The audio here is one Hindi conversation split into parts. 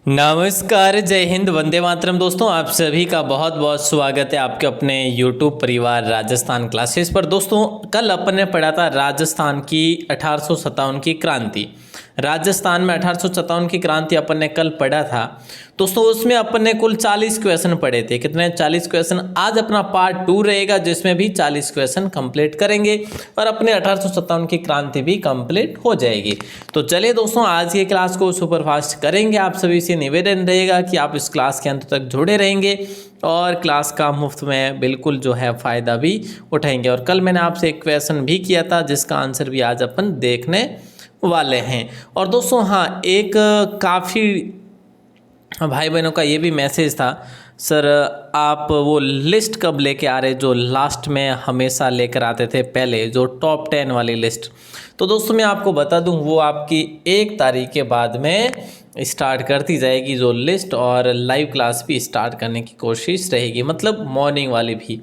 नमस्कार, जय हिंद, वंदे मातरम। दोस्तों, आप सभी का बहुत बहुत स्वागत है आपके अपने YouTube परिवार राजस्थान क्लासेस पर। दोस्तों, कल अपन ने पढ़ा था राजस्थान की 1857 की क्रांति। राजस्थान में 1857 की क्रांति अपन ने कल पढ़ा था। दोस्तों, उसमें अपन ने कुल 40 क्वेश्चन पढ़े थे। कितने? 40 क्वेश्चन। आज अपना पार्ट 2 रहेगा जिसमें भी 40 क्वेश्चन कंप्लीट करेंगे और अपने 1857 की क्रांति भी कंप्लीट हो जाएगी। तो चलिए दोस्तों, आज की क्लास को सुपरफास्ट करेंगे। आप सभी से निवेदन रहेगा कि आप इस क्लास के अंत तक जुड़े रहेंगे और क्लास का मुफ्त में बिल्कुल जो है फ़ायदा भी उठाएंगे। और कल मैंने आपसे एक क्वेश्चन भी किया था जिसका आंसर भी आज अपन देखने वाले हैं। और दोस्तों, हाँ, एक काफ़ी भाई बहनों का ये भी मैसेज था, सर आप वो लिस्ट कब लेके आ रहे जो लास्ट में हमेशा लेकर आते थे पहले, जो टॉप 10 वाली लिस्ट। तो दोस्तों, मैं आपको बता दूं वो आपकी 1 तारीख के बाद में स्टार्ट करती जाएगी जो लिस्ट, और लाइव क्लास भी स्टार्ट करने की कोशिश रहेगी, मतलब मॉर्निंग वाली भी।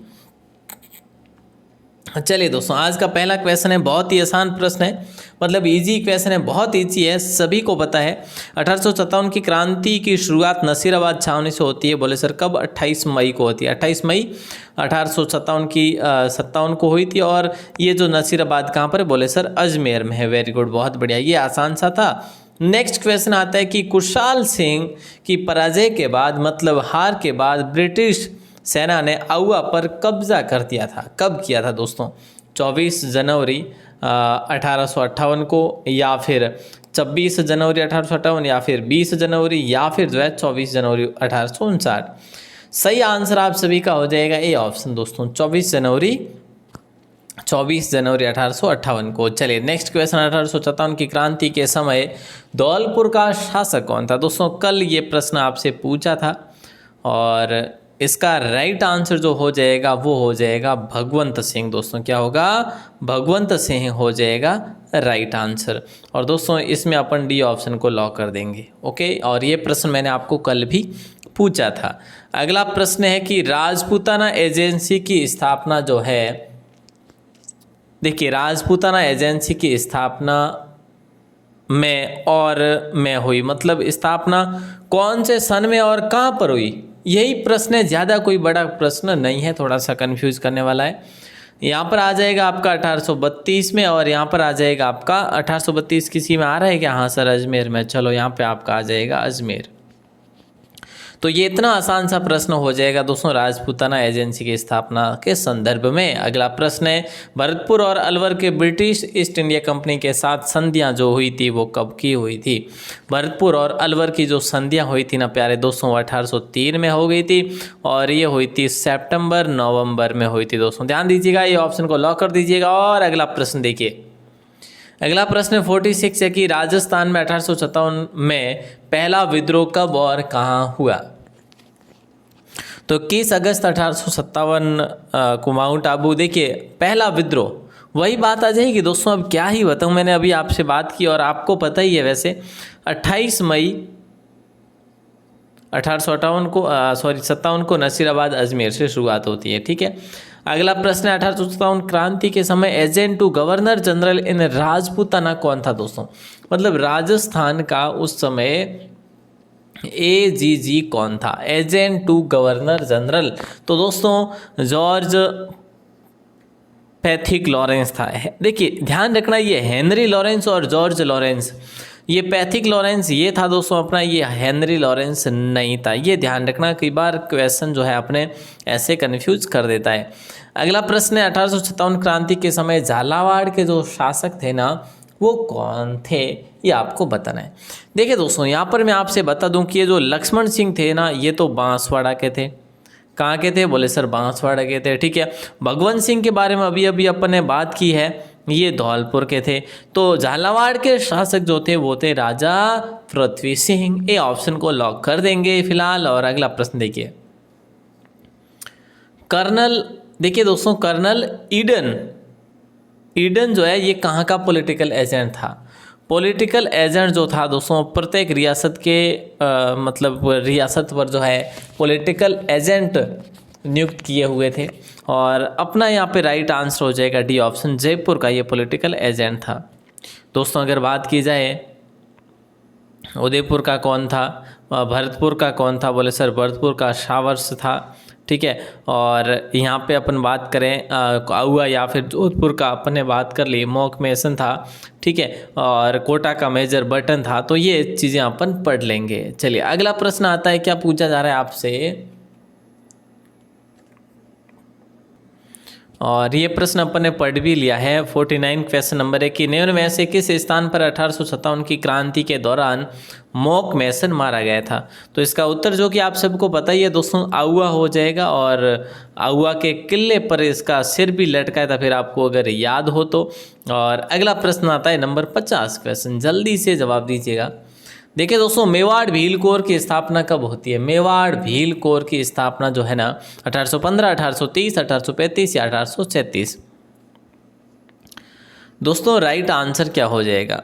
चलिए दोस्तों, आज का पहला क्वेश्चन है, बहुत ही आसान प्रश्न है, मतलब इजी क्वेश्चन है, बहुत इजी है, सभी को पता है। 1857 की क्रांति की शुरुआत नसीराबाद छावनी से होती है। बोले सर कब? 28 मई को होती है। 28 मई 1857 की 57 को हुई थी। और ये जो नसीराबाद कहाँ पर है? बोले सर अजमेर में है। वेरी गुड, बहुत बढ़िया, ये आसान सा था। नेक्स्ट क्वेश्चन आता है कि कुशाल सिंह की पराजय के बाद, मतलब हार के बाद, ब्रिटिश सेना ने आउवा पर कब्जा कर दिया था। कब किया था दोस्तों? 24 जनवरी 1858 को, या फिर 26 जनवरी 1858, या फिर 20 जनवरी, या फिर जो है 24 जनवरी 1859। सही आंसर आप सभी का हो जाएगा ए ऑप्शन दोस्तों, 24 जनवरी 1858 को। चलिए नेक्स्ट क्वेश्चन, 1857 की क्रांति के समय धौलपुर का शासक कौन था? दोस्तों, कल ये प्रश्न आपसे पूछा था और इसका राइट आंसर जो हो जाएगा वो हो जाएगा भगवंत सिंह। दोस्तों, क्या होगा? भगवंत सिंह हो जाएगा राइट आंसर। और दोस्तों, इसमें अपन डी ऑप्शन को लॉक कर देंगे। ओके, और ये प्रश्न मैंने आपको कल भी पूछा था। अगला प्रश्न है कि राजपूताना एजेंसी की स्थापना जो है, देखिए, राजपूताना एजेंसी की स्थापना में हुई, मतलब स्थापना कौन से सन में और कहाँ पर हुई? यही प्रश्न है, ज़्यादा कोई बड़ा प्रश्न नहीं है, थोड़ा सा कंफ्यूज करने वाला है। यहाँ पर आ जाएगा आपका 1832 में, और यहाँ पर आ जाएगा आपका 1832 किसी में आ रहा है क्या? हाँ सर, अजमेर में। चलो, यहाँ पे आपका आ जाएगा अजमेर। तो ये इतना आसान सा प्रश्न हो जाएगा दोस्तों, राजपूताना एजेंसी की स्थापना के संदर्भ में। अगला प्रश्न है, भरतपुर और अलवर के ब्रिटिश ईस्ट इंडिया कंपनी के साथ संधियां जो हुई थी वो कब की हुई थी? भरतपुर और अलवर की जो संधियां हुई थी ना प्यारे दोस्तों, 1803 में हो गई थी, और ये हुई थी सितंबर नवंबर में हुई थी। दोस्तों ध्यान दीजिएगा, ये ऑप्शन को लॉक कर दीजिएगा। और अगला प्रश्न देखिए, अगला प्रश्न 46 है कि राजस्थान में 1857 में पहला विद्रोह कब और कहाँ हुआ? तो 21 अगस्त 1857 को माउंट आबू। देखिए, पहला विद्रोह, वही बात आ जाएगी दोस्तों। अब क्या ही बताऊँ, मैंने अभी आपसे बात की और आपको पता ही है वैसे। 28 मई 1857 को नसीराबाद अजमेर से शुरुआत होती है। ठीक है, अगला प्रश्न है, 1857 क्रांति के समय agent to governor general in Rajputana कौन था? दोस्तों, मतलब राजस्थान का उस समय AGG कौन था? Agent to governor general. तो दोस्तों, जॉर्ज पैथिक लॉरेंस था। देखिए, ध्यान रखना, ये हेनरी लॉरेंस और जॉर्ज लॉरेंस, ये पैथिक लॉरेंस ये था दोस्तों अपना, ये हेनरी लॉरेंस नहीं था। ये ध्यान रखना, कई बार क्वेश्चन जो है अपने ऐसे कंफ्यूज कर देता है। अगला प्रश्न है, 1857 क्रांति के समय झालावाड़ के जो शासक थे ना, वो कौन थे? ये आपको बताना है। देखिए दोस्तों, यहाँ पर मैं आपसे बता दूं कि ये जो लक्ष्मण सिंह थे ना, ये तो बांसवाड़ा के थे। कहाँ के थे? बोले सर बांसवाड़ा के थे। ठीक है, भगवंत सिंह के बारे में अभी अभी अपन ने बात की है, ये धौलपुर के थे। तो झालावाड़ के शासक जो थे वो थे राजा पृथ्वी सिंह। ए ऑप्शन को लॉक कर देंगे फिलहाल। और अगला प्रश्न देखिए, कर्नल, देखिए दोस्तों, कर्नल ईडन जो है ये कहाँ का पॉलिटिकल एजेंट था? पॉलिटिकल एजेंट जो था दोस्तों, प्रत्येक रियासत के मतलब रियासत पर जो है पॉलिटिकल एजेंट नियुक्त किए हुए थे। और अपना यहाँ पे राइट आंसर हो जाएगा डी ऑप्शन, जयपुर का ये पॉलिटिकल एजेंट था। दोस्तों, अगर बात की जाए उदयपुर का कौन था? भरतपुर का कौन था? बोले सर भरतपुर का शावर्स था। ठीक है, और यहाँ पे अपन बात करें आउआ या फिर जोधपुर का अपन ने बात कर ली, मॉक मेसन था। ठीक है, और कोटा का मेजर बटन था। तो ये चीज़ें अपन पढ़ लेंगे। चलिए अगला प्रश्न आता है, क्या पूछा जा रहा है आपसे, और ये प्रश्न अपन ने पढ़ भी लिया है। 49 क्वेश्चन नंबर है कि निम्न में से किस स्थान पर 1857 की क्रांति के दौरान मॉक मेसन मारा गया था? तो इसका उत्तर जो कि आप सबको पता ही है दोस्तों, आउआ हो जाएगा। और आउआ के किले पर इसका सिर भी लटका था, फिर आपको अगर याद हो तो। और अगला प्रश्न आता है नंबर 50 क्वेश्चन, जल्दी से जवाब दीजिएगा। देखिए दोस्तों, मेवाड़ भील कोर की स्थापना कब होती है? मेवाड़ भील कोर की स्थापना जो है ना 1815, 1830, 1835 या 1836? दोस्तों राइट आंसर क्या हो जाएगा?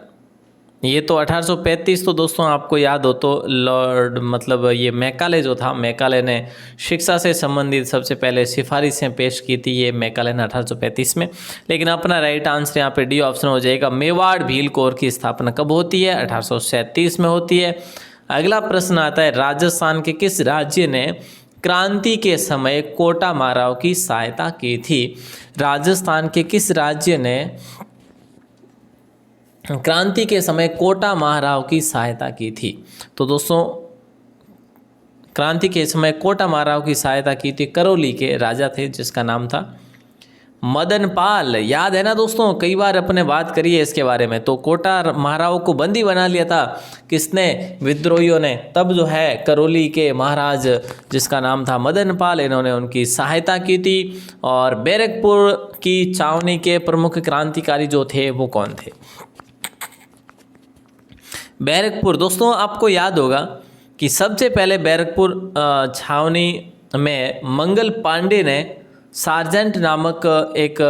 ये तो 1835 तो दोस्तों आपको याद हो तो लॉर्ड मतलब ये मैकाले जो था, मैकाले ने शिक्षा से संबंधित सबसे पहले सिफारिशें पेश की थी, ये मैकाले ने 1835 में। लेकिन अपना राइट आंसर यहाँ पे डी ऑप्शन हो जाएगा। मेवाड़ भील कोर की स्थापना कब होती है? 1837 में होती है। अगला प्रश्न आता है, राजस्थान के किस राज्य ने क्रांति के समय कोटा माराव की सहायता की थी? राजस्थान के किस राज्य ने क्रांति के समय कोटा महाराव की सहायता की थी? तो दोस्तों क्रांति के समय कोटा महाराव की सहायता की थी करौली के राजा थे जिसका नाम था मदन पाल। याद है ना दोस्तों, कई बार अपने बात करी है इसके बारे में। तो कोटा महाराव को बंदी बना लिया था किसने? विद्रोहियों ने। तब जो है करौली के महाराज जिसका नाम था मदन पाल, इन्होंने उनकी सहायता की थी। और बैरकपुर की छावनी के प्रमुख क्रांतिकारी जो थे वो कौन थे? बैरकपुर, दोस्तों आपको याद होगा कि सबसे पहले बैरकपुर छावनी में मंगल पांडे ने सार्जेंट नामक एक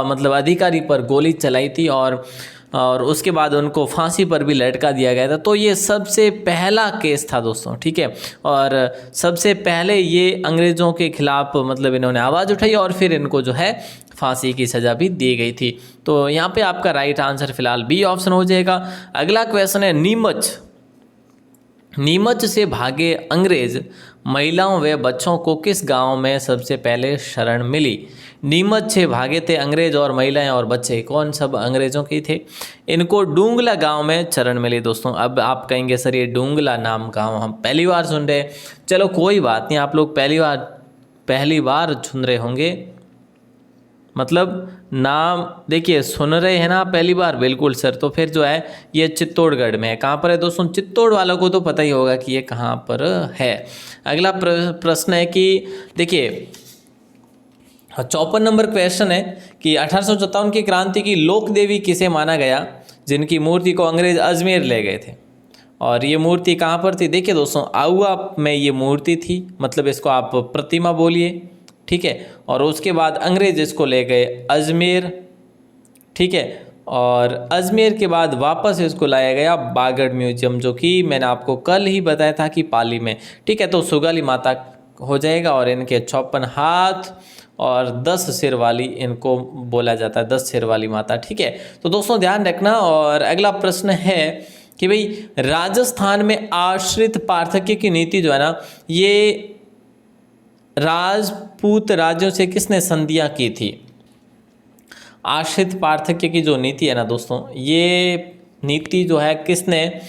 मतलब अधिकारी पर गोली चलाई थी, और उसके बाद उनको फांसी पर भी लटका दिया गया था। तो ये सबसे पहला केस था दोस्तों। ठीक है, और सबसे पहले ये अंग्रेज़ों के खिलाफ मतलब इन्होंने आवाज़ उठाई और फिर इनको जो है फांसी की सज़ा भी दी गई थी। तो यहाँ पे आपका राइट आंसर फिलहाल बी ऑप्शन हो जाएगा। अगला क्वेश्चन है, नीमच से भागे अंग्रेज महिलाओं व बच्चों को किस गांव में सबसे पहले शरण मिली? नीमच से भागे थे अंग्रेज और महिलाएं और बच्चे, कौन सब अंग्रेजों के थे? इनको डूंगला गांव में शरण मिली दोस्तों। अब आप कहेंगे सर ये डूंगला नाम गांव हम पहली बार सुन रहे हैं। चलो कोई बात नहीं, आप लोग पहली बार सुन रहे होंगे, मतलब नाम देखिए सुन रहे हैं ना पहली बार, बिल्कुल सर। तो फिर जो है ये चित्तौड़गढ़ में है। कहाँ पर है दोस्तों? चित्तौड़ वालों को तो पता ही होगा कि ये कहाँ पर है। अगला प्रश्न है कि देखिए 54 नंबर क्वेश्चन है कि 1857 की क्रांति की लोक देवी किसे माना गया, जिनकी मूर्ति को अंग्रेज अजमेर ले गए थे? और ये मूर्ति कहाँ पर थी? देखिए दोस्तों, आउआ में ये मूर्ति थी, मतलब इसको आप प्रतिमा बोलिए। ठीक है, और उसके बाद अंग्रेज इसको ले गए अजमेर। ठीक है, और अजमेर के बाद वापस इसको लाया गया बागड़ म्यूजियम, जो कि मैंने आपको कल ही बताया था कि पाली में। ठीक है, तो सुगाली माता हो जाएगा। और इनके 54 हाथ और 10 सिर वाली इनको बोला जाता है, 10 सिर वाली माता। ठीक है, तो दोस्तों ध्यान रखना। और अगला प्रश्न है कि भाई राजस्थान में आश्रित पार्थक्य की नीति जो है ना, ये राजपूत राज्यों से किसने संधियां की थी? आश्रित पार्थक्य की जो नीति है ना दोस्तों, ये नीति जो है किसने,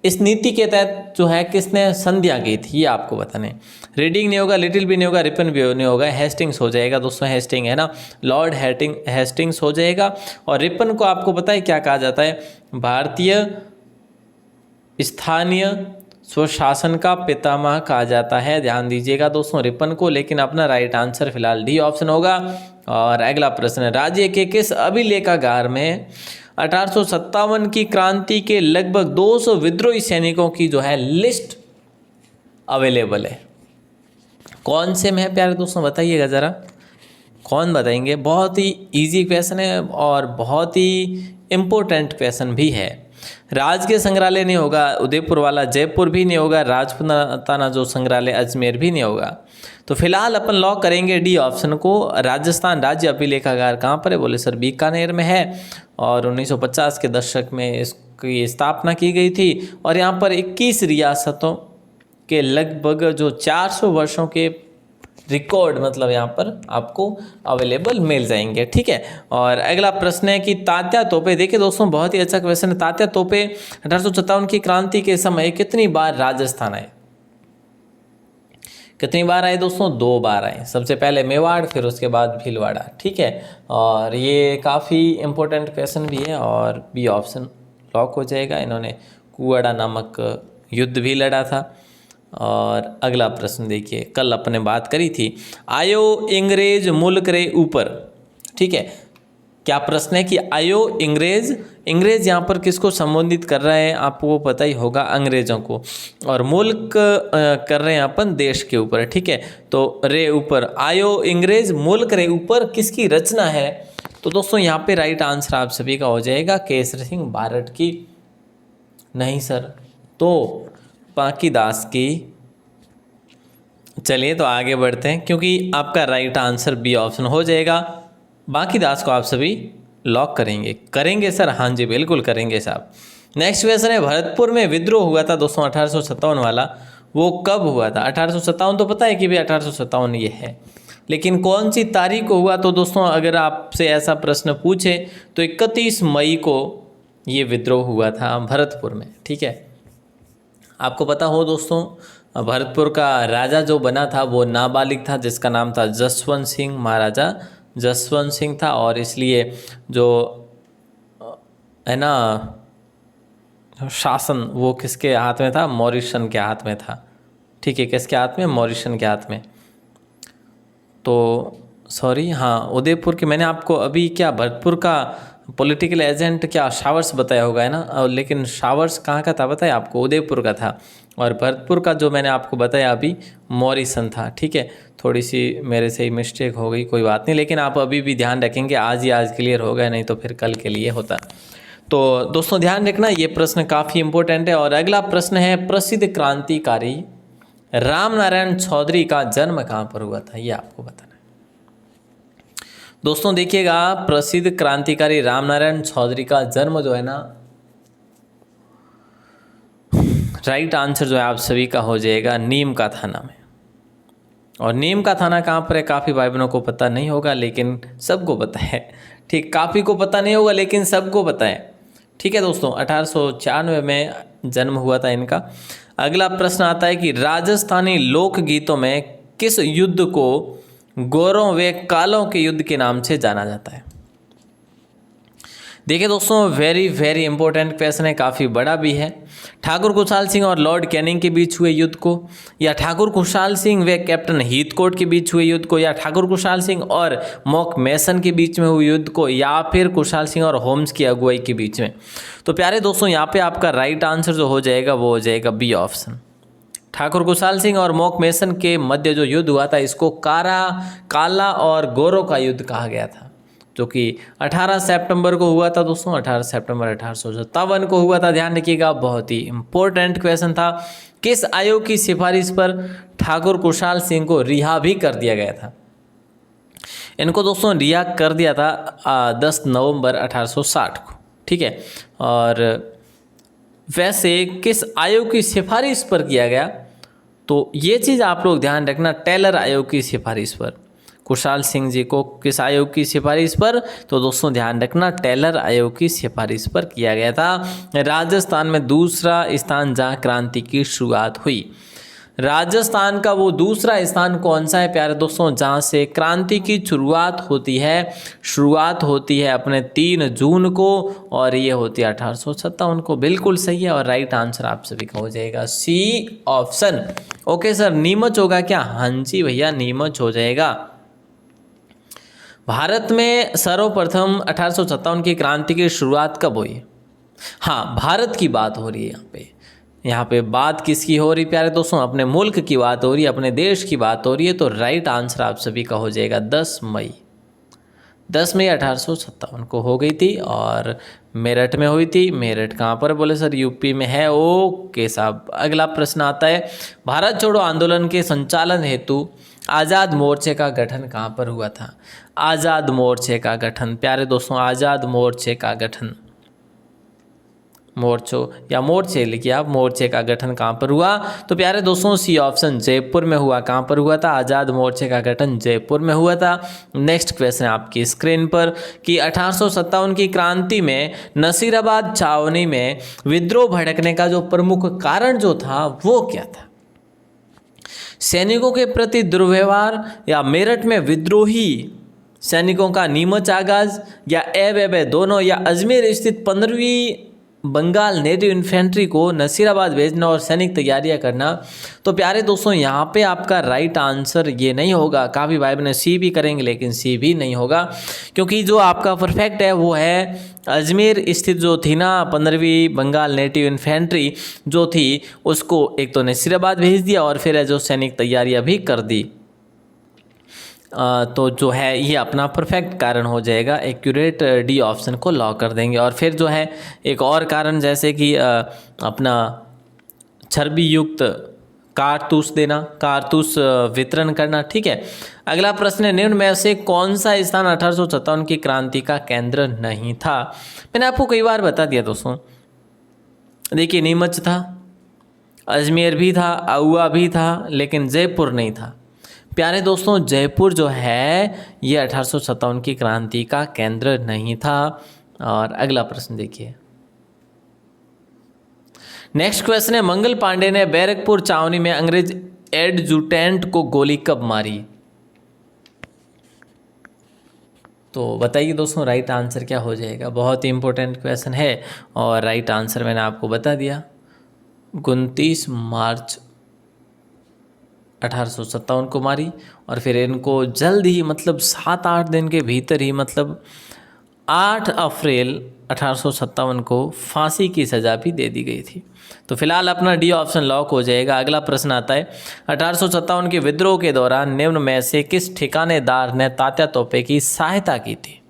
इस नीति के तहत जो है किसने संधियां की थी, ये आपको बताने। रीडिंग नहीं होगा, लिटिल भी नहीं होगा, रिपन भी नहीं होगा, हेस्टिंग्स हो जाएगा दोस्तों। हेस्टिंग है ना, लॉर्ड हेस्टिंग्स हो जाएगा। और रिपन को आपको पता है क्या कहा जाता है? भारतीय स्थानीय स्वशासन का पितामह कहा जाता है। ध्यान दीजिएगा दोस्तों रिपन को। लेकिन अपना राइट आंसर फिलहाल डी ऑप्शन होगा। और अगला प्रश्न है, राज्य के किस अभिलेखागार में 1857 की क्रांति के लगभग 200 विद्रोही सैनिकों की जो है लिस्ट अवेलेबल है? कौन से में है प्यारे दोस्तों, बताइएगा ज़रा, कौन बताएंगे? बहुत ही इजी क्वेश्चन है और बहुत ही इम्पोर्टेंट क्वेश्चन भी है। राजकीय संग्रहालय नहीं होगा, उदयपुर वाला जयपुर भी नहीं होगा, राजपुताना जो संग्रहालय अजमेर भी नहीं होगा। तो फिलहाल अपन लॉक करेंगे डी ऑप्शन को। राजस्थान राज्य अभिलेखागार कहाँ पर है? बोले सर बीकानेर में है। और 1950 के दशक में की स्थापना की गई थी और यहाँ पर 21 रियासतों के लगभग जो 400 वर्षों के रिकॉर्ड मतलब यहाँ पर आपको अवेलेबल मिल जाएंगे। ठीक है, और अगला प्रश्न है कि तात्या तोपे, देखिए दोस्तों बहुत ही अच्छा क्वेश्चन है। तात्या तोपे 1857 की क्रांति के समय कितनी बार राजस्थान आए? कितनी बार आए दोस्तों? 2 बार आए। सबसे पहले मेवाड़, फिर उसके बाद भीलवाड़ा। ठीक है, और ये काफ़ी इंपॉर्टेंट क्वेश्चन भी है और बी ऑप्शन लॉक हो जाएगा। इन्होंने कुआड़ा नामक युद्ध भी लड़ा था। और अगला प्रश्न देखिए, कल अपने बात करी थी, आयो अंग्रेज मुल्क रे ऊपर। ठीक है, क्या प्रश्न है कि आयो अंग्रेज यहाँ पर किसको संबोधित कर रहा है? आपको पता ही होगा, अंग्रेजों को। और मुल्क कर रहे हैं अपन देश के ऊपर। ठीक है, तो रे ऊपर, आयो अंग्रेज मुल्क रे ऊपर किसकी रचना है? तो दोस्तों यहाँ पे राइट आंसर आप सभी का हो जाएगा केसरी सिंह बारट की। नहीं सर, तो बांकीदास की। चलिए तो आगे बढ़ते हैं, क्योंकि आपका राइट आंसर बी ऑप्शन हो जाएगा। बांकीदास को आप सभी लॉक करेंगे सर? हाँ जी बिल्कुल करेंगे साहब। नेक्स्ट क्वेश्चन है, भरतपुर में विद्रोह हुआ था दोस्तों 1857 वाला, वो कब हुआ था? 1857 तो पता है कि भाई 1857 ये है, लेकिन कौन सी तारीख को हुआ? तो दोस्तों अगर आपसे ऐसा प्रश्न पूछे तो 31 मई को ये विद्रोह हुआ था भरतपुर में। ठीक है, आपको पता हो दोस्तों भरतपुर का राजा जो बना था वो नाबालिग था, जिसका नाम था जसवंत सिंह, महाराजा जसवंत सिंह था। और इसलिए जो है ना शासन वो किसके हाथ में था? मॉरिसन के हाथ में था। ठीक है, किसके हाथ में? मॉरिसन के हाथ में। तो सॉरी, हाँ उदयपुर के, मैंने आपको अभी क्या भरतपुर का पॉलिटिकल एजेंट क्या शावर्स बताया होगा है ना, लेकिन शावर्स कहाँ का था बताया आपको? उदयपुर का था। और भरतपुर का जो मैंने आपको बताया अभी मॉरिसन था। ठीक है, थोड़ी सी मेरे से ही मिस्टेक हो गई, कोई बात नहीं, लेकिन आप अभी भी ध्यान रखेंगे, आज ही आज क्लियर हो गया, नहीं तो फिर कल के लिए होता। तो दोस्तों ध्यान रखना, ये प्रश्न काफ़ी इंपॉर्टेंट है। और अगला प्रश्न है, प्रसिद्ध क्रांतिकारी रामनारायण चौधरी का जन्म कहाँ पर हुआ था? ये आपको बताना है दोस्तों। देखिएगा, प्रसिद्ध क्रांतिकारी रामनारायण चौधरी का जन्म जो है ना, राइट आंसर जो है आप सभी का हो जाएगा नीम का थाना में। और नीम का थाना कहाँ पर है? काफ़ी भाई बहनों को पता नहीं होगा, लेकिन सबको पता है। ठीक, काफ़ी को पता नहीं होगा लेकिन सबको पता है। ठीक है दोस्तों, 1896 में जन्म हुआ था इनका। अगला प्रश्न आता है कि राजस्थानी लोकगीतों में किस युद्ध को गोरों व कालों के युद्ध के नाम से जाना जाता है? देखिए दोस्तों, वेरी वेरी इंपॉर्टेंट क्वेश्चन है, काफ़ी बड़ा भी है। ठाकुर खुशहाल सिंह और लॉर्ड कैनिंग के बीच हुए युद्ध को, या ठाकुर खुशहाल सिंह व कैप्टन हीथकोट के बीच हुए युद्ध को, या ठाकुर खुशहाल सिंह और मॉक मैसन के बीच में हुए युद्ध को, या फिर खुशहाल सिंह और होम्स की अगुवाई के बीच में? तो प्यारे दोस्तों, यहाँ पे आपका राइट आंसर जो हो जाएगा वो हो जाएगा बी ऑप्शन। ठाकुर खुशहाल सिंह और मॉक मैसन के मध्य जो युद्ध हुआ था, इसको काला और गोरों का युद्ध कहा गया था, जो कि 18 सितंबर को हुआ था दोस्तों। 18 सितंबर 1857 को हुआ था। ध्यान रखिएगा, बहुत ही इंपॉर्टेंट क्वेश्चन था। किस आयोग की सिफारिश पर ठाकुर खुशहाल सिंह को रिहा भी कर दिया गया था? इनको दोस्तों रिहा कर दिया था 10 नवंबर 1860 को। ठीक है, और वैसे किस आयोग की सिफारिश पर किया गया? तो ये चीज़ आप लोग ध्यान रखना, टेलर आयोग की सिफारिश पर। खुशहाल सिंह जी को किस आयोग की सिफारिश पर? तो दोस्तों ध्यान रखना, टेलर आयोग की सिफारिश पर किया गया था। राजस्थान में दूसरा स्थान जहाँ क्रांति की शुरुआत हुई, राजस्थान का वो दूसरा स्थान कौन सा है प्यारे दोस्तों, जहाँ से क्रांति की शुरुआत होती है अपने 3 जून को, और ये होती है 1857 को। बिल्कुल सही है, और राइट आंसर आप सभी का हो जाएगा C option. Okay sir, Neemuch होगा क्या? हाँ जी भैया, नीमच हो जाएगा। भारत में सर्वप्रथम 1857 की क्रांति की शुरुआत कब हुई? हाँ, भारत की बात हो रही है यहाँ पे बात किसकी हो रही प्यारे दोस्तों? अपने मुल्क की बात हो रही है, अपने देश की बात हो रही है। तो राइट आंसर आप सभी का हो जाएगा 10 मई 1857 को हो गई थी, और मेरठ में हुई थी। मेरठ कहाँ पर बोले सर? यूपी में है। ओके साहब, अगला प्रश्न आता है, भारत छोड़ो आंदोलन के संचालन हेतु आज़ाद मोर्चे का गठन कहाँ पर हुआ था? आज़ाद मोर्चे का गठन प्यारे दोस्तों, आज़ाद मोर्चे का गठन मोर्चों या मोर्चे लिखिए आप, मोर्चे का गठन कहाँ पर हुआ? तो प्यारे दोस्तों सी ऑप्शन जयपुर में हुआ। कहाँ पर हुआ था? आज़ाद मोर्चे का गठन जयपुर में हुआ था। नेक्स्ट क्वेश्चन आपकी स्क्रीन पर कि 1857 की क्रांति में नसीराबाद छावनी में विद्रोह भड़कने का जो प्रमुख कारण जो था वो क्या था? सैनिकों के प्रति दुर्व्यवहार, या मेरठ में विद्रोही सैनिकों का नीमच आगाज, या ए दोनों, या अजमेर स्थित 15वीं बंगाल नेटिव इन्फेंट्री को नसीराबाद भेजना और सैनिक तैयारियां करना। तो प्यारे दोस्तों यहाँ पे आपका राइट आंसर ये नहीं होगा। काफ़ी भाई बहन सी भी करेंगे लेकिन सी भी नहीं होगा, क्योंकि जो आपका परफेक्ट है वो है अजमेर स्थित जो थी ना 15वीं बंगाल नेटिव इन्फेंट्री जो थी उसको एक तो नसीराबाद भेज दिया और फिर जो सैनिक तैयारियां भी कर दी। तो जो है ये अपना परफेक्ट कारण हो जाएगा। एक्यूरेट डी ऑप्शन को लॉक कर देंगे। और फिर जो है एक और कारण जैसे कि अपना चर्बी युक्त कारतूस देना, कारतूस वितरण करना। ठीक है, अगला प्रश्न है निम्न में से कौन सा स्थान 1857 की क्रांति का केंद्र नहीं था? मैंने आपको कई बार बता दिया दोस्तों। देखिए नीमच था, अजमेर भी था, आउवा भी था, लेकिन जयपुर नहीं था। प्यारे दोस्तों जयपुर जो है ये 1857 की क्रांति का केंद्र नहीं था। और अगला प्रश्न देखिए, नेक्स्ट क्वेश्चन है मंगल पांडे ने बैरकपुर छावनी में अंग्रेज एडजुटेंट को गोली कब मारी? तो बताइए दोस्तों राइट आंसर क्या हो जाएगा? बहुत ही इंपॉर्टेंट क्वेश्चन है और राइट आंसर मैंने आपको बता दिया, 29 मार्च 1857 को मारी। और फिर इनको जल्द ही मतलब 7-8 दिन के भीतर ही मतलब 8 अप्रैल 1857 को फांसी की सज़ा भी दे दी गई थी। तो फिलहाल अपना डी ऑप्शन लॉक हो जाएगा। अगला प्रश्न आता है 1857 के विद्रोह के दौरान निम्न में से किस ठिकानेदार ने तात्या तोपे की सहायता की थी?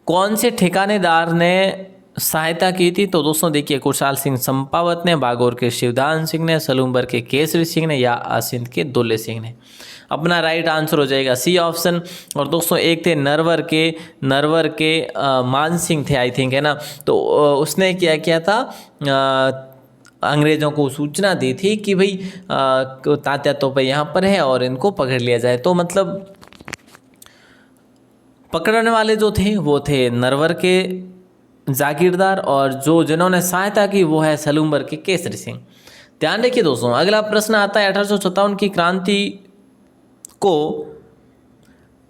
कौन से ठिकानेदार ने सहायता की थी? तो दोस्तों देखिए कुशाल सिंह संपावत ने, बागौर के शिवदान सिंह ने, सलूम्बर के केसरी सिंह ने, या आसिंद के दुल्ले सिंह ने। अपना राइट आंसर हो जाएगा सी ऑप्शन। और दोस्तों एक थे नरवर के मान सिंह थे आई थिंक, है ना। तो उसने क्या किया था, अंग्रेज़ों को सूचना दी थी कि भाई तात्या तोपे यहाँ पर है और इनको पकड़ लिया जाए। तो मतलब पकड़ने वाले जो थे वो थे नरवर के जागीरदार, और जिन्होंने सहायता की वो है सलूम्बर के केसरी सिंह। ध्यान रखिए दोस्तों अगला प्रश्न आता है 1857 की क्रांति को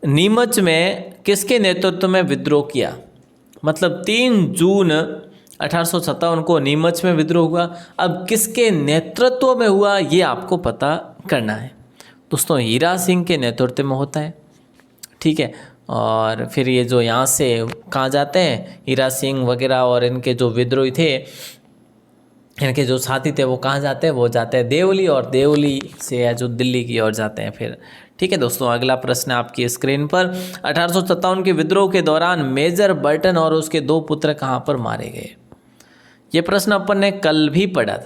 नीमच में किसके नेतृत्व में विद्रोह किया? मतलब 3 जून 1857 को नीमच में विद्रोह हुआ। अब किसके नेतृत्व में हुआ ये आपको पता करना है दोस्तों। हीरा सिंह के नेतृत्व में होता है, ठीक है। और फिर ये जो यहाँ से कहाँ जाते हैं, हीरा सिंह वगैरह और इनके जो विद्रोही थे, इनके जो साथी थे वो कहाँ जाते हैं? वो जाते हैं देवली, और देवली से जो दिल्ली की ओर जाते हैं फिर। ठीक है दोस्तों, अगला प्रश्न आपकी स्क्रीन पर 1857 के विद्रोह के दौरान मेजर बर्टन और उसके 2 पुत्र कहाँ पर मारे गए? ये प्रश्न अपन ने कल भी पढ़ा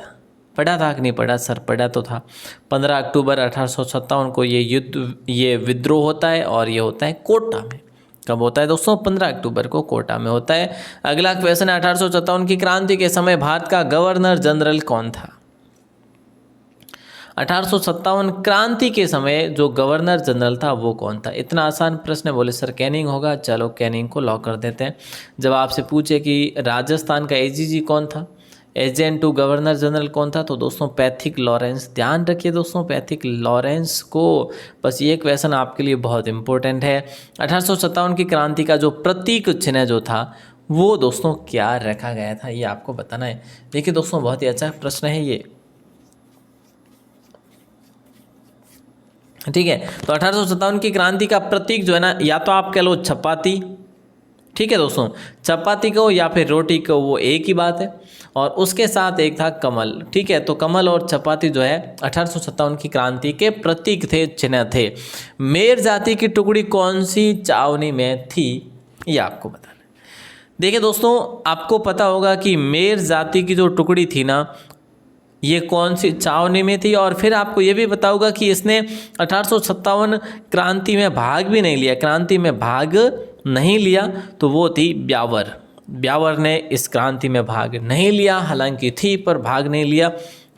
था कि नहीं पढ़ा? सर पढ़ा तो था। 15 अक्टूबर 1857 को ये विद्रोह होता है और ये होता है कोटा में। कब होता है दोस्तों? 15 अक्टूबर को कोटा में होता है। अगला क्वेश्चन है 1857 की क्रांति के समय भारत का गवर्नर जनरल कौन था? 1857 क्रांति के समय जो गवर्नर जनरल था वो कौन था? इतना आसान प्रश्न है, बोले सर कैनिंग होगा। चलो कैनिंग को लॉक कर देते हैं। जब आपसे पूछे कि राजस्थान का एजीजी कौन था, एजेंट टू गवर्नर जनरल कौन था, तो दोस्तों पैथिक लॉरेंस। ध्यान रखिए दोस्तों पैथिक लॉरेंस को। बस ये क्वेश्चन आपके लिए बहुत इंपॉर्टेंट है। 1857 की क्रांति का जो प्रतीक चिन्ह जो था वो दोस्तों क्या रखा गया था, ये आपको बताना है। देखिए दोस्तों बहुत ही अच्छा प्रश्न है ये, ठीक है। तो 1857 की क्रांति का प्रतीक जो है ना, या तो आप कह लो चपाती, ठीक है दोस्तों, चपाती को या फिर रोटी को, वो एक ही बात है। और उसके साथ एक था कमल, ठीक है। तो कमल और चपाती जो है 1857 की क्रांति के प्रतीक थे, चिन्ह थे। मेर जाति की टुकड़ी कौन सी छावनी में थी, ये आपको बताना है। देखिए दोस्तों आपको पता होगा कि मेर जाति की जो टुकड़ी थी ना, ये कौन सी छावनी में थी। और फिर आपको ये भी पता होगा कि इसने 1857 क्रांति में भाग भी नहीं लिया, क्रांति में भाग नहीं लिया, तो वो थी ब्यावर। ब्यावर ने इस क्रांति में भाग नहीं लिया, हालांकि थी पर भाग नहीं लिया,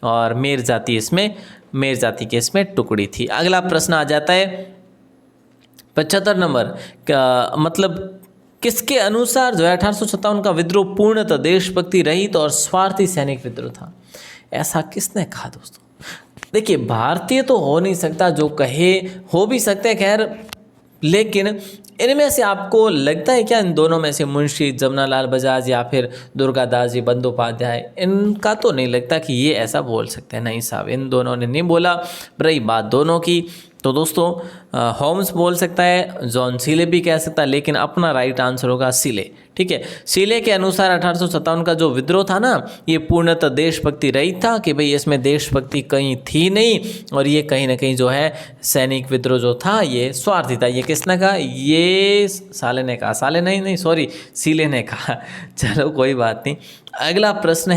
और मेर जाति की इसमें टुकड़ी थी। अगला प्रश्न आ जाता है 75 नंबर का, मतलब किसके अनुसार जो है 1857 का विद्रोह पूर्णतः देशभक्ति रहित और स्वार्थी सैनिक विद्रोह था? ऐसा किसने कहा दोस्तों? देखिए, भारतीय तो हो नहीं सकता, जो कहे हो भी सकते हैं खैर, लेकिन इनमें से आपको लगता है क्या इन दोनों में से मुंशी जमनालाल बजाज या फिर दुर्गादास जी बंदोपाध्याय, इनका तो नहीं लगता कि ये ऐसा बोल सकते हैं। नहीं साहब, इन दोनों ने नहीं बोला। रही बात दोनों की, तो दोस्तों होम्स बोल सकता है, जॉन सीले भी कह सकता है, लेकिन अपना राइट आंसर होगा सीले। ठीक है, सीले के अनुसार 1857 का जो विद्रोह था ना, ये पूर्णतः देशभक्ति रहित था, कि भाई इसमें देशभक्ति कहीं थी नहीं, और ये कहीं ना कहीं जो है सैनिक विद्रोह जो था ये स्वार्थी था। ये किसने कहा? ये साले ने कहा, साले नहीं सॉरी, सीले ने कहा। चलो कोई बात नहीं। अगला प्रश्न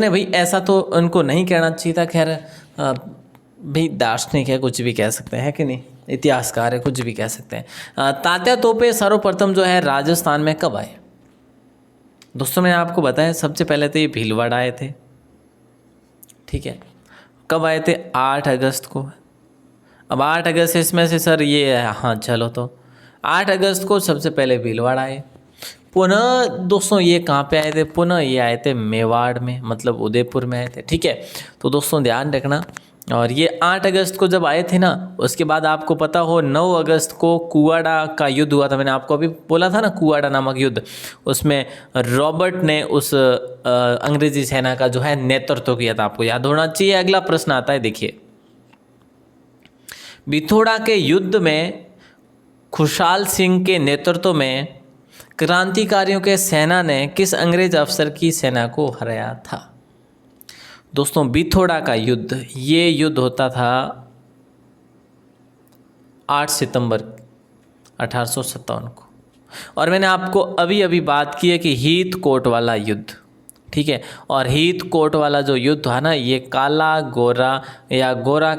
है भाई, ऐसा तो उनको नहीं कहना चाहिए था, खैर भाई दार्शनिक है, कुछ भी कह सकते हैं कि नहीं, इतिहासकार है, कुछ भी कह सकते हैं। तात्या तोपे सर्वप्रथम जो है राजस्थान में कब आए? दोस्तों मैंने आपको बताया, सबसे पहले तो ये भीलवाड़ा आए थे। ठीक है, कब आए थे? 8 अगस्त को। अब 8 अगस्त इसमें से सर ये, हाँ चलो, तो 8 अगस्त को सबसे पहले भीलवाड़ा आए। पुनः दोस्तों ये कहाँ पे आए थे? पुनः ये आए थे मेवाड़ में, मतलब उदयपुर में आए थे। ठीक है, तो दोस्तों ध्यान रखना। और ये 8 अगस्त को जब आए थे ना, उसके बाद आपको पता हो 9 अगस्त को कुआडा का युद्ध हुआ था। मैंने आपको अभी बोला था ना, कुआडा नामक युद्ध, उसमें रॉबर्ट ने उस अंग्रेजी सेना का जो है नेतृत्व किया था, आपको याद होना चाहिए। अगला प्रश्न आता है, देखिए, बिथोड़ा के युद्ध में खुशहाल सिंह के नेतृत्व में क्रांतिकारियों के सेना ने किस अंग्रेज अफसर की सेना को हराया था? दोस्तों बिथोड़ा का युद्ध, ये युद्ध होता था 8 सितंबर 1857 को, और मैंने आपको अभी अभी बात की है कि हीथ कोट वाला युद्ध। ठीक है, और हीथ कोट वाला जो युद्ध था ना, ये काला गोरा या गोरा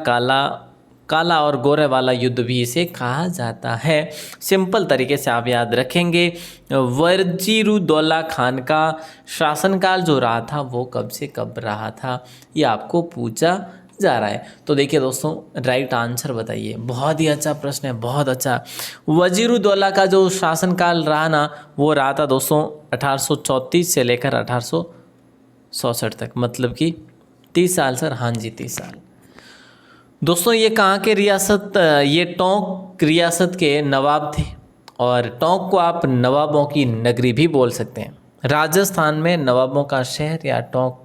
काला और गोरे वाला युद्ध भी इसे कहा जाता है। सिंपल तरीके से आप याद रखेंगे, वजीरुद्दौला खान का शासनकाल जो रहा था वो कब से कब रहा था, ये आपको पूछा जा रहा है। तो देखिए दोस्तों, राइट आंसर बताइए। बहुत ही अच्छा प्रश्न है, बहुत अच्छा। वजीरुद्दौला का जो शासनकाल रहा ना, वो रहा था दोस्तों 1834 से लेकर 1867 तक, मतलब कि 30 साल सर। हाँ जी, 30 साल। दोस्तों ये कहाँ के रियासत, ये टोंक रियासत के नवाब थे, और टोंक को आप नवाबों की नगरी भी बोल सकते हैं। राजस्थान में नवाबों का शहर या टोंक,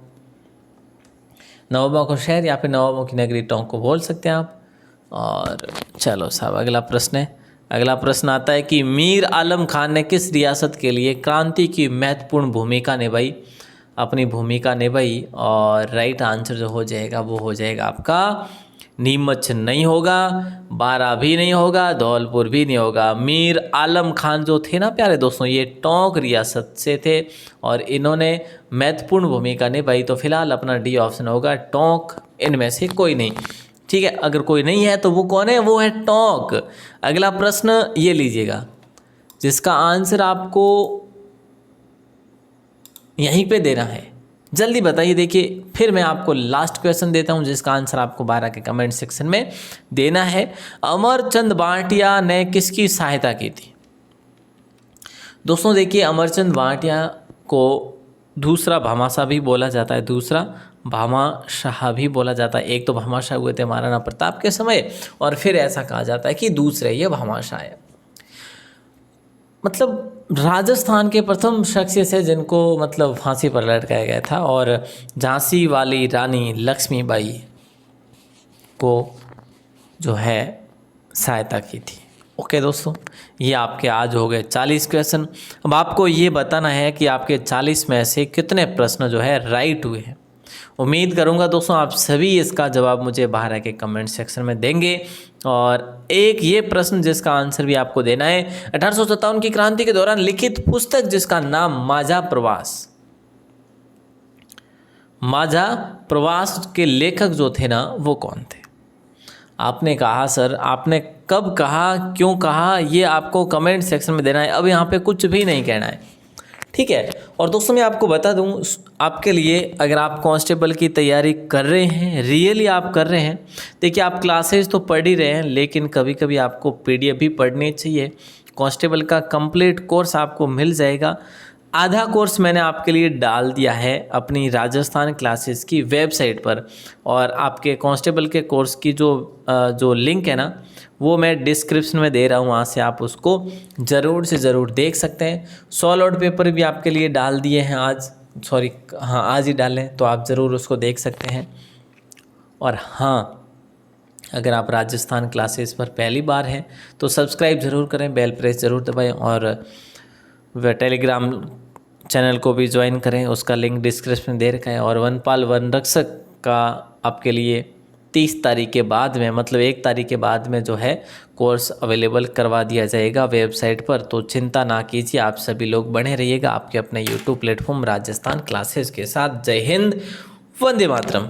नवाबों का शहर या फिर नवाबों की नगरी टोंक को बोल सकते हैं आप। और चलो साहब, अगला प्रश्न है। अगला प्रश्न आता है कि मीर आलम खान ने किस रियासत के लिए क्रांति की महत्वपूर्ण भूमिका निभाई? अपनी भूमिका निभाई, और राइट आंसर जो हो जाएगा वो हो जाएगा आपका नीमच नहीं होगा, बारा भी नहीं होगा, धौलपुर भी नहीं होगा। मीर आलम खान जो थे ना प्यारे दोस्तों, ये टोंक रियासत से थे, और इन्होंने महत्वपूर्ण भूमिका निभाई। तो फिलहाल अपना डी ऑप्शन होगा टोंक, इनमें से कोई नहीं। ठीक है, अगर कोई नहीं है तो वो कौन है? वो है टोंक। अगला प्रश्न ये लीजिएगा, जिसका आंसर आपको यहीं पे देना है, जल्दी बताइए। देखिए, फिर मैं आपको लास्ट क्वेश्चन देता हूं, जिसका आंसर आपको 12 के कमेंट सेक्शन में देना है। अमरचंद भाटिया ने किसकी सहायता की थी? दोस्तों देखिए, अमरचंद भाटिया को दूसरा भामाशाह भी बोला जाता है, दूसरा भामाशाह भी बोला जाता है। एक तो भामाशाह हुए थे महाराणा प्रताप के समय, और फिर ऐसा कहा जाता है कि दूसरे ये भामाशाह है। मतलब राजस्थान के प्रथम शख्सियत है जिनको मतलब फांसी पर लटकाया गया था, और झांसी वाली रानी लक्ष्मीबाई को जो है सहायता की थी। ओके दोस्तों, ये आपके आज हो गए 40 क्वेश्चन। अब आपको ये बताना है कि आपके 40 में से कितने प्रश्न जो है राइट हुए हैं। उम्मीद करूंगा दोस्तों आप सभी इसका जवाब मुझे बाहर आके कमेंट सेक्शन में देंगे। और एक ये प्रश्न जिसका आंसर भी आपको देना है, 1857 की क्रांति के दौरान लिखित पुस्तक जिसका नाम माझा प्रवास के लेखक जो थे ना, वो कौन थे? आपने कहा सर, आपने कब कहा, क्यों कहा, ये आपको कमेंट सेक्शन में देना है। अब यहाँ पे कुछ भी नहीं कहना है, ठीक है। और दोस्तों मैं आपको बता दूं, आपके लिए अगर आप कांस्टेबल की तैयारी कर रहे हैं, रियली आप कर रहे हैं, देखिए आप क्लासेस तो पढ़ ही रहे हैं, लेकिन कभी कभी आपको पीडीएफ भी पढ़नी चाहिए। कांस्टेबल का कंप्लीट कोर्स आपको मिल जाएगा। आधा कोर्स मैंने आपके लिए डाल दिया है अपनी राजस्थान क्लासेस की वेबसाइट पर, और आपके कांस्टेबल के कोर्स की जो लिंक है ना, वो मैं डिस्क्रिप्शन में दे रहा हूँ, वहाँ से आप उसको ज़रूर से ज़रूर देख सकते हैं। 100 लोड पेपर भी आपके लिए डाल दिए हैं आज ही डालें, तो आप ज़रूर उसको देख सकते हैं। और हाँ, अगर आप राजस्थान क्लासेस पर पहली बार हैं तो सब्सक्राइब ज़रूर करें, बेल प्रेस ज़रूर दबाएं, और वह टेलीग्राम चैनल को भी ज्वाइन करें, उसका लिंक डिस्क्रिप्शन में दे रखा है। और वनपाल वन रक्षक का आपके लिए 30 तारीख के बाद में, मतलब 1 तारीख के बाद में जो है कोर्स अवेलेबल करवा दिया जाएगा वेबसाइट पर। तो चिंता ना कीजिए, आप सभी लोग बने रहिएगा आपके अपने यूट्यूब प्लेटफॉर्म राजस्थान क्लासेस के साथ। जय हिंद, वंदे मातरम।